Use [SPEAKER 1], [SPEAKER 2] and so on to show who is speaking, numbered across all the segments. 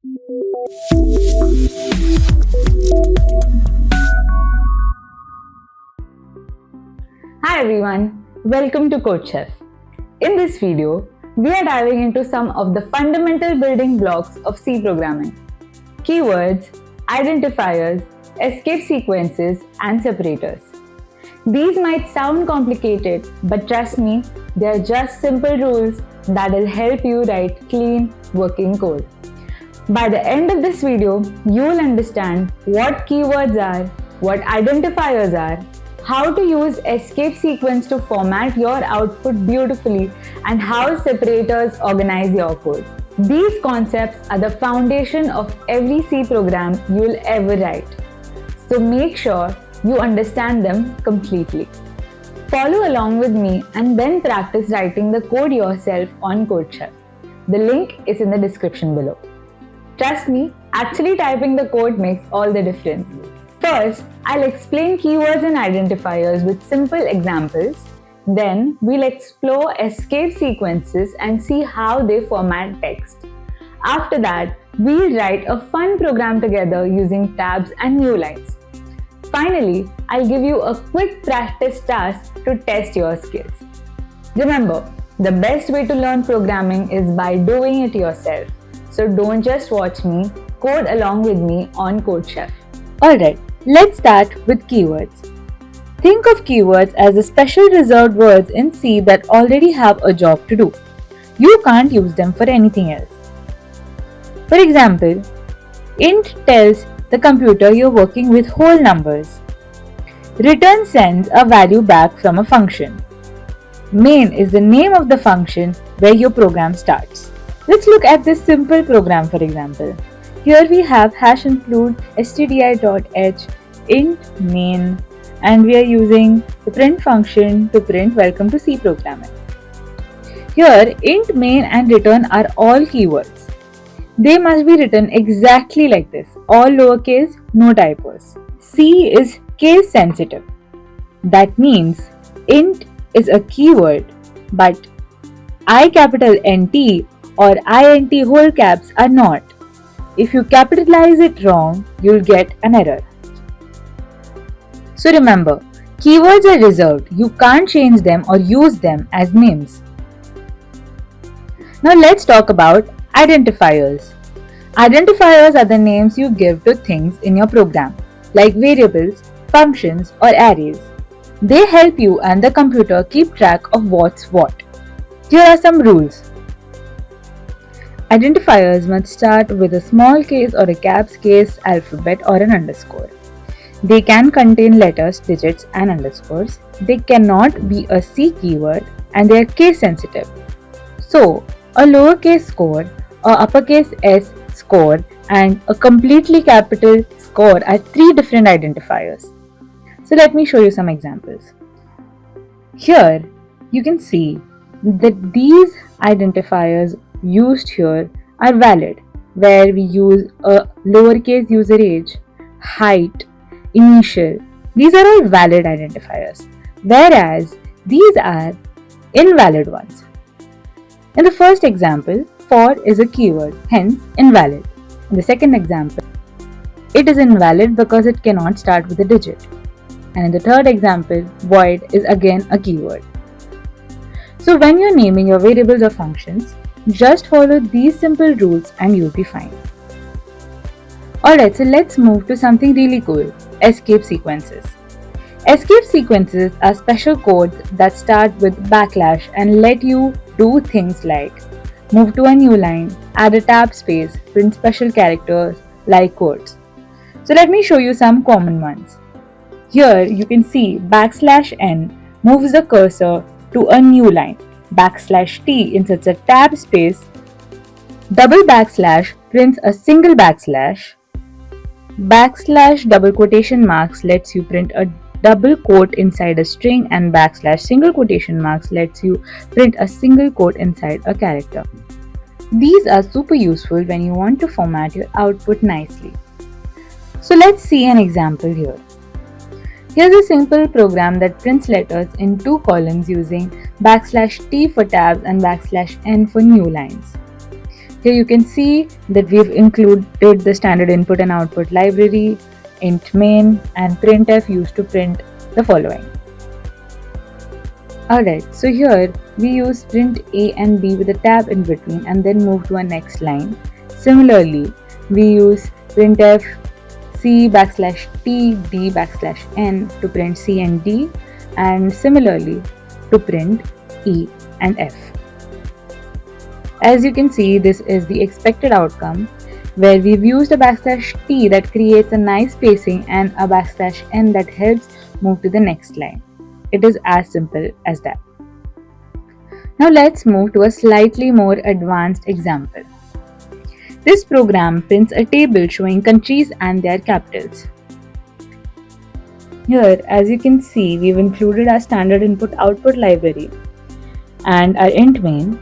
[SPEAKER 1] Hi everyone, welcome to CodeChef. In this video, we are diving into some of the fundamental building blocks of C programming: keywords, identifiers, escape sequences, and separators. These might sound complicated, but trust me, they are just simple rules that will help you write clean, working code. By the end of this video, you will understand what keywords are, what identifiers are, how to use escape sequence to format your output beautifully, and how separators organize your code. These concepts are the foundation of every C program you'll ever write. So make sure you understand them completely. Follow along with me and then practice writing the code yourself on CodeChef. The link is in the description below. Trust me, actually typing the code makes all the difference. First, I'll explain keywords and identifiers with simple examples. Then, we'll explore escape sequences and see how they format text. After that, we'll write a fun program together using tabs and new lines. Finally, I'll give you a quick practice task to test your skills. Remember, the best way to learn programming is by doing it yourself. So don't just watch me, code along with me on CodeChef.
[SPEAKER 2] Alright, let's start with keywords. Think of keywords as the special reserved words in C that already have a job to do. You can't use them for anything else. For example, int tells the computer you're working with whole numbers. Return sends a value back from a function. Main is the name of the function where your program starts. Let's look at this simple program for example. Here we have #include stdi.h int main, and we are using the print function to print welcome to C programming. Here int main and return are all keywords. They must be written exactly like this, all lowercase, no typos. C is case sensitive. That means int is a keyword, but I capital NT or INT whole caps are not. If you capitalize it wrong, you'll get an error. So remember, keywords are reserved. You can't change them or use them as names. Now let's talk about identifiers. Identifiers are the names you give to things in your program, like variables, functions, or arrays. They help you and the computer keep track of what's what. Here are some rules. Identifiers must start with a small case or a caps case alphabet or an underscore. They can contain letters, digits, and underscores. They cannot be a C keyword and they are case sensitive. So, a lowercase score, a uppercase S score, and a completely capital score are three different identifiers. So let me show you some examples. Here, you can see that these identifiers used here are valid, where we use a lowercase user age, height, initial. These are all valid identifiers, whereas these are invalid ones. In the first example, for is a keyword, hence invalid. In the second example, it is invalid because it cannot start with a digit. And in the third example, void is again a keyword. So when you're naming your variables or functions, just follow these simple rules and you'll be fine. Alright, so let's move to something really cool, escape sequences. Escape sequences are special codes that start with backslash and let you do things like move to a new line, add a tab space, print special characters like quotes. So let me show you some common ones. Here you can see \n moves the cursor to a new line. \t inserts a tab space. Double backslash prints a single backslash. Backslash double quotation marks lets you print a double quote inside a string, and backslash single quotation marks lets you print a single quote inside a character. These are super useful when you want to format your output nicely. So let's see an example here. Here's a simple program that prints letters in two columns using \t for tabs and \n for new lines. Here you can see that we've included the standard input and output library, int main, and printf used to print the following. Alright, so here we use print A and B with a tab in between and then move to our next line. Similarly, we use printf C \t D \n to print C and D, and similarly to print E and F. As you can see, this is the expected outcome where we've used a \t that creates a nice spacing and a \n that helps move to the next line. It is as simple as that. Now let's move to a slightly more advanced example. This program prints a table showing countries and their capitals. Here, as you can see, we've included our standard input-output library and our int main.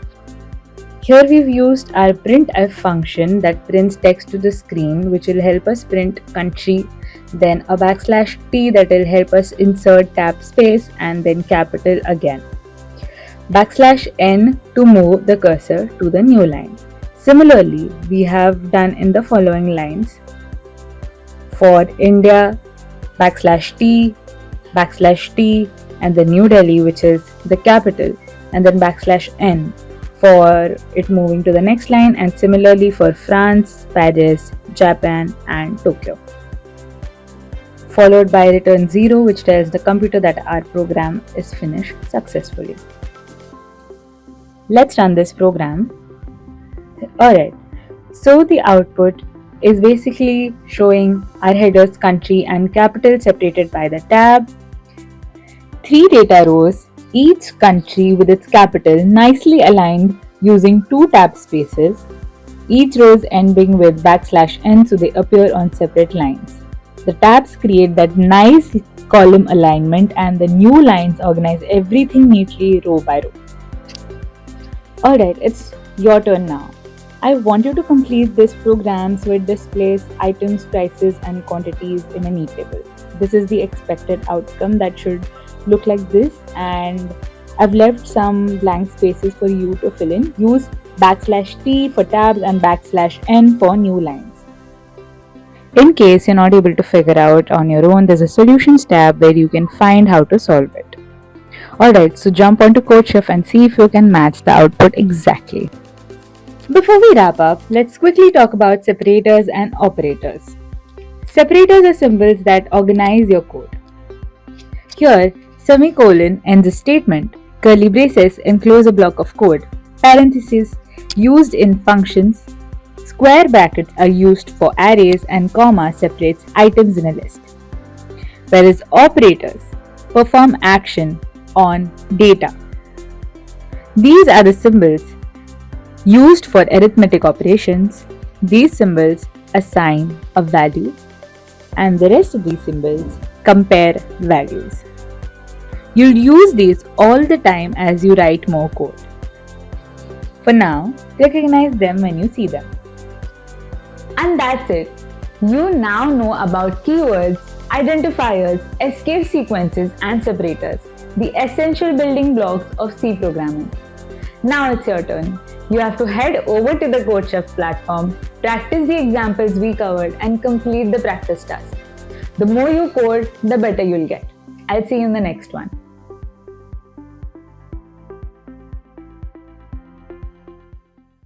[SPEAKER 2] Here we've used our printf function that prints text to the screen, which will help us print country, then a \t that will help us insert tab space, and then capital again. \n to move the cursor to the new line. Similarly, we have done in the following lines. For India, \t, \t, and the New Delhi, which is the capital, and then \n for it moving to the next line, and similarly for France, Paris, Japan, and Tokyo. Followed by return 0, which tells the computer that our program is finished successfully. Let's run this program. Alright, so the output is basically showing our headers, country, and capital separated by the tab. 3 data rows, each country with its capital nicely aligned using 2 tab spaces, each rows ending with \n so they appear on separate lines. The tabs create that nice column alignment and the new lines organize everything neatly row by row. Alright, it's your turn now. I want you to complete this program so it displays items, prices, and quantities in a neat table. This is the expected outcome that should look like this, and I've left some blank spaces for you to fill in. Use \t for tabs and \n for new lines. In case you're not able to figure out on your own, there's a solutions tab where you can find how to solve it. Alright, so jump onto CodeChef and see if you can match the output exactly. Before we wrap up, let's quickly talk about separators and operators. Separators are symbols that organize your code. Here, semicolon ends a statement, curly braces enclose a block of code, parentheses used in functions, square brackets are used for arrays, and comma separates items in a list. Whereas operators perform action on data. These are the symbols used for arithmetic operations. These symbols assign a value, and the rest of these symbols compare values. You'll use these all the time as you write more code. For now, recognize them when you see them.
[SPEAKER 1] And that's it. You now know about keywords, identifiers, escape sequences, and separators, the essential building blocks of C programming. Now it's your turn. You have to head over to the CodeChef platform, practice the examples we covered, and complete the practice task. The more you code, the better you'll get. I'll see you in the next one.